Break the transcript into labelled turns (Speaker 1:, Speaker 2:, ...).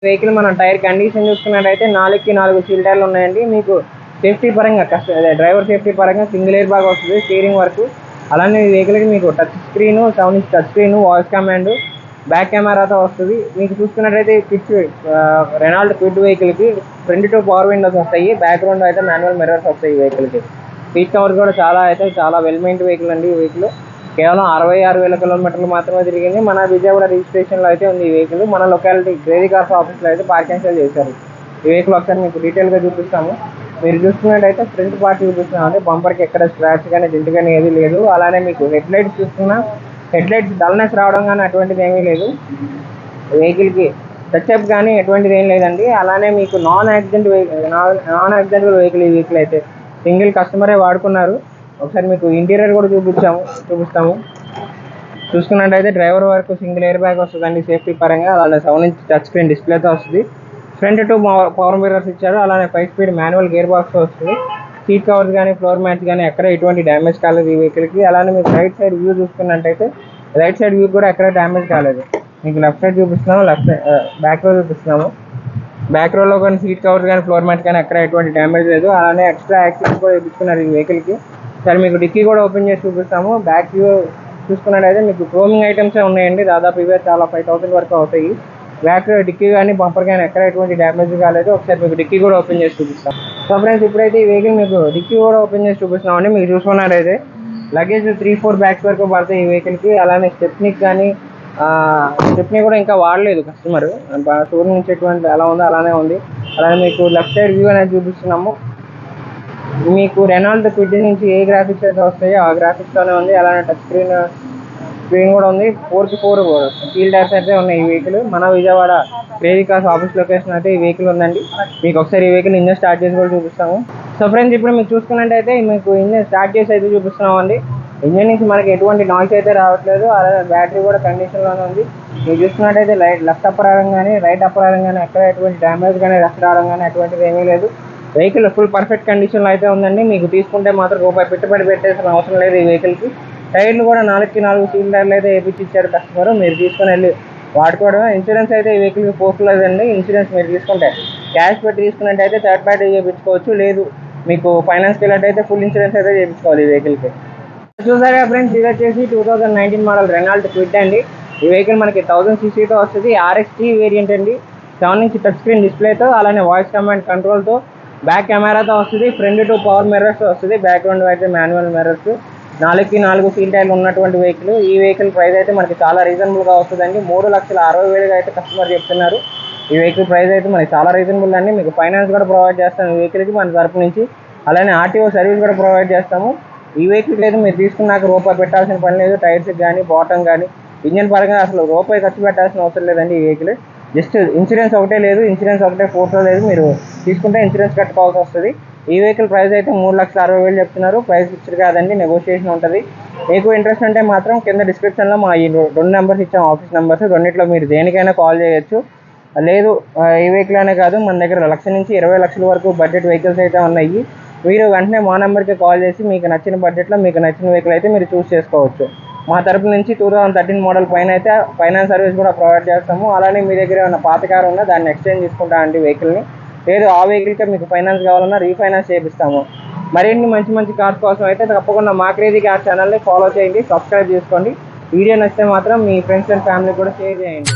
Speaker 1: Vehicle మనం tyre condition చూసుకున్నట్టయితే 4కి 4 సీల్ టైర్లు ఉన్నాయండి. మీకు సేఫ్టీ పరంగా డ్రైవర్ సేఫ్టీ పరంగా సింగిల్ ఎయిర్ బ్యాగ్ వస్తుంది, స్టీరింగ్ వరకు. అలానే ఈ వెహికల్కి మీకు touch screen, 7 inch touch screen, voice command, back కెమెరాతో వస్తుంది. మీకు చూసుకున్నట్టయితే రెనాల్డ్ క్విడ్ వెహికల్కి ఫ్రంట్ టు పవర్ విండోస్ వస్తాయి, బ్యాక్గ్రౌండ్ అయితే మాన్యువల్ మిర్రర్స్ వస్తాయి. ఈ వెహికల్కి సీట్ కవర్ కూడా చాలా వెల్ మెయింట్ వెహికల్ అండి. ఈ వెహికల్ కేవలం 66,000 కిలోమీటర్లు మాత్రమే తిరిగింది. మన విజయవాడ రిజిస్ట్రేషన్లో అయితే ఉంది ఈ వెహికల్. మన లొకాలిటీ క్రేజీ కార్స్ ఆఫీస్లో అయితే పార్కింగ్ సేల్ చేశారు. ఈ వెహికల్ ఒకసారి మీకు డీటెయిల్గా చూపిస్తాము. మీరు చూసుకున్నట్టయితే ఫ్రంట్ పార్ట్ చూపిస్తున్నామంటే బంపర్కి ఎక్కడ స్క్రాచ్ కానీ డింట్ కానీ ఏది లేదు. అలానే మీకు హెడ్ లైట్స్ చూసుకున్నా హెడ్ లైట్స్ డల్నెస్ రావడం కానీ అటువంటిది ఏమీ లేదు. వెహికల్కి టచ్అప్ కానీ ఎటువంటిది ఏం లేదండి. అలానే మీకు నాన్ యాక్సిడెంట్ వెహికల్ ఈ వెహికల్ అయితే సింగిల్ కస్టమరే వాడుకున్నారు. ఒకసారి మీకు ఇంటీరియర్ కూడా చూపిస్తాము. చూసుకున్నట్టయితే డ్రైవర్ వరకు సింగిల్ ఎయిర్ బ్యాగ్ వస్తుందండి సేఫ్టీ పరంగా. అలానే 7 ఇంచ్ టచ్ స్క్రీన్ డిస్ప్లేతో వస్తుంది. ఫ్రంట్ టు పవర్ మిర్రర్స్ ఇచ్చారు. అలానే 5 స్పీడ్ మాన్యువల్ గేర్ బాక్స్ వస్తుంది. సీట్ కవర్స్ కానీ ఫ్లోర్ మ్యాట్స్ కానీ ఎక్కడ ఎటువంటి డ్యామేజ్ కాలేదు ఈ వెహికల్కి. అలానే మీకు రైట్ సైడ్ వ్యూ చూసుకున్నట్టయితే రైట్ సైడ్ వ్యూ కూడా ఎక్కడ డ్యామేజ్ కాలేదు. మీకు లెఫ్ట్ సైడ్ చూపిస్తున్నాము, బ్యాక్ రో చూపిస్తున్నాము. బ్యాక్ రోలో కానీ సీట్ కవర్స్ కానీ ఫ్లోర్ మ్యాట్ కానీ ఎక్కడ ఎటువంటి డ్యామేజ్ లేదు. అలానే ఎక్స్ట్రా యాక్సిడెంట్ కూడా చూపిస్తున్నారు ఈ వెహికల్కి. సరే మీకు డిక్కీ కూడా ఓపెన్ చేసి చూపిస్తాము. బ్యాక్ వ్యూ చూసుకున్నట్టయితే మీకు క్రోమింగ్ ఐటమ్సే ఉన్నాయండి. దాదాపు ఇవే చాలా 5,000 వరకు అవుతాయి. బ్యాక్ డిక్కీ కానీ బంపర్ కానీ ఎక్కడ ఎటువంటి డ్యామేజ్ కాలేదు. ఒకసారి మీకు డిక్కీ కూడా ఓపెన్ చేసి చూపిస్తాం. సో ఫ్రెండ్స్, ఇప్పుడైతే ఈ వెహికల్ మీకు డిక్కీ కూడా ఓపెన్ చేసి చూపిస్తున్నామండి. మీకు చూసుకున్నట్టయితే లగేజ్ 3-4 బ్యాగ్స్ వరకు పడతాయి ఈ వెహికల్కి. అలానే స్టెప్నీ కూడా ఇంకా వాడలేదు కస్టమర్. షోరూమ్ నుంచి ఎటువంటి ఎలా ఉందో అలానే ఉంది. అలానే మీకు లెఫ్ట్ సైడ్ వ్యూ అనేది చూపిస్తున్నాము. మీకు రెనాల్డ్ క్విడ్ నుంచి ఏ గ్రాఫిక్స్ అయితే వస్తాయో ఆ గ్రాఫిక్స్తోనే ఉంది. అలానే టచ్ స్క్రీన్ కూడా ఉంది. 4x4 స్టీల్ టైర్స్ అయితే ఉన్నాయి ఈ వెహికల్. మన Vijayawada crazy cars office location అయితే ఈ వెహికల్ ఉందండి. మీకు ఒకసారి ఈ వెహికల్ ఇంజన్ స్టార్ట్ చేసి కూడా చూపిస్తాము. సో ఫ్రెండ్స్, ఇప్పుడు మీకు చూసుకున్నట్టయితే మీకు ఇంజన్ స్టార్ట్ చేసి అయితే చూపిస్తున్నామండి. ఇంజన్ నుంచి మనకి ఎటువంటి నాయిస్ అయితే రావట్లేదు. అలాగే బ్యాటరీ కూడా కండిషన్లోనే ఉంది. మీరు చూసుకున్నట్టయితే లెఫ్ట్ అప్పర్ ఆరం కానీ రైట్ అప్పర్ ఆరం కానీ ఎక్కడ ఎటువంటి డ్యామేజ్ కానీ రస్ట్ రావడం కానీ అటువంటిది ఏమీ లేదు. వెహికల్ ఫుల్ పర్ఫెక్ట్ కండిషన్లో అయితే ఉందండి. మీకు తీసుకుంటే మాత్రం రూపాయి పెట్టుబడి పెట్టేసిన అవసరం లేదు ఈ వెహికల్కి. టైర్లు కూడా 4కి 4 సీల్ టైర్లు అయితే వేయించి ఇచ్చారు కస్టమర్. మీరు తీసుకుని వెళ్ళి వాడుకోవడమే. ఇన్సూరెన్స్ అయితే ఈ వెహికల్కి పోస్టులేదండి. ఇన్సూరెన్స్ మీరు తీసుకుంటే క్యాష్ పెట్టి తీసుకున్నట్టయితే థర్డ్ పార్టీ చేయించుకోవచ్చు. లేదు మీకు ఫైనాన్స్కి వెళ్ళినట్టయితే ఫుల్ ఇన్సూరెన్స్ అయితే చేయించుకోవాలి ఈ వెహికల్కి. చూసారా ఫ్రెండ్స్, ఇది వచ్చేసి 2019 మోడల్ రెనాల్డ్ క్విడ్ అండి. ఈ వెహికల్ మనకి 1000 cc వస్తుంది. RXT వేరియంట్ అండి. 7 ఇంచ్ టచ్ స్క్రీన్ డిస్ప్లేతో, అలానే వాయిస్ కమాండ్ కంట్రోల్తో, బ్యాక్ కెమెరాతో వస్తుంది. ఫ్రంట్ టు పవర్ మిర్రర్స్ వస్తుంది. బ్యాక్గ్రౌండ్ అయితే మాన్యువల్ మిర్రర్స్. 4కి 4 సీల్ టైర్లు ఉన్నటువంటి వెహికల్. ఈ వెహికల్ ప్రైస్ అయితే మనకి చాలా రీజనబుల్గా వస్తుందండి. 3,60,000 అయితే కస్టమర్ చెప్తున్నారు. ఈ వెహికల్ ప్రైస్ అయితే మనకి చాలా రీజనబుల్ అండి. మీకు ఫైనాన్స్ కూడా ప్రొవైడ్ చేస్తాము ఈ వెహికల్కి మన తరపు నుంచి. అలానే RTO సర్వీస్ కూడా ప్రొవైడ్ చేస్తాము. ఈ వెహికల్ అయితే మీరు తీసుకున్నాక రూపాయి పెట్టాల్సిన పని లేదు. టైర్స్ కానీ బాటమ్ కానీ ఇంజన్ పరంగా అసలు రూపాయి ఖర్చు పెట్టాల్సిన అవసరం లేదండి ఈ వెహికల్. జస్ట్ ఇన్సూరెన్స్ ఒకటే లేదు, ఇన్సూరెన్స్ ఒకటే ఫోటో లేదు. మీరు తీసుకుంటే ఇన్సూరెన్స్ కట్టుకోవాల్సి వస్తుంది. ఈ వెహికల్ ప్రైస్ అయితే 3,60,000 చెప్తున్నారు. ప్రైస్ ఫిక్స్డ్ కాదండి, నెగోషియేషన్ ఉంటుంది. మీకు ఇంట్రెస్ట్ ఉంటే మాత్రం కింద డిస్క్రిప్షన్లో మా ఈ 2 నెంబర్స్ ఇచ్చాము, ఆఫీస్ నెంబర్స్. రెండిట్లో మీరు దేనికైనా కాల్ చేయొచ్చు. లేదు ఈ వెహికల్ అనే కాదు, మన దగ్గర 1,00,000 నుంచి 20,00,000 వరకు బడ్జెట్ వెహికల్స్ అయితే ఉన్నాయి. మీరు వెంటనే మా నెంబర్కి కాల్ చేసి మీకు నచ్చిన బడ్జెట్లో మీకు నచ్చిన వెహికల్ అయితే మీరు చూస్ చేసుకోవచ్చు. మా తరపు నుంచి 2013 మోడల్ పైన అయితే ఫైనాన్స్ సర్వీస్ కూడా ప్రొవైడ్ చేస్తాము. అలానే మీ దగ్గర ఏమైనా పాత కారు ఉన్నా దాన్ని ఎక్స్చేంజ్ చేసుకుంటా అండి వెహికల్ని. లేదు ఆ వెహికల్కే మీకు ఫైనాన్స్ కావాలన్నా రీఫైనాన్స్ చేపిస్తాము. మరిన్ని మంచి కార్స్ కోసం అయితే తప్పకుండా మా క్రేజీ కార్ ఛానల్ని ఫాలో చేయండి, సబ్స్క్రైబ్ చేసుకోండి. వీడియో నచ్చితే మాత్రం మీ ఫ్రెండ్స్ అండ్ ఫ్యామిలీ కూడా షేర్ చేయండి.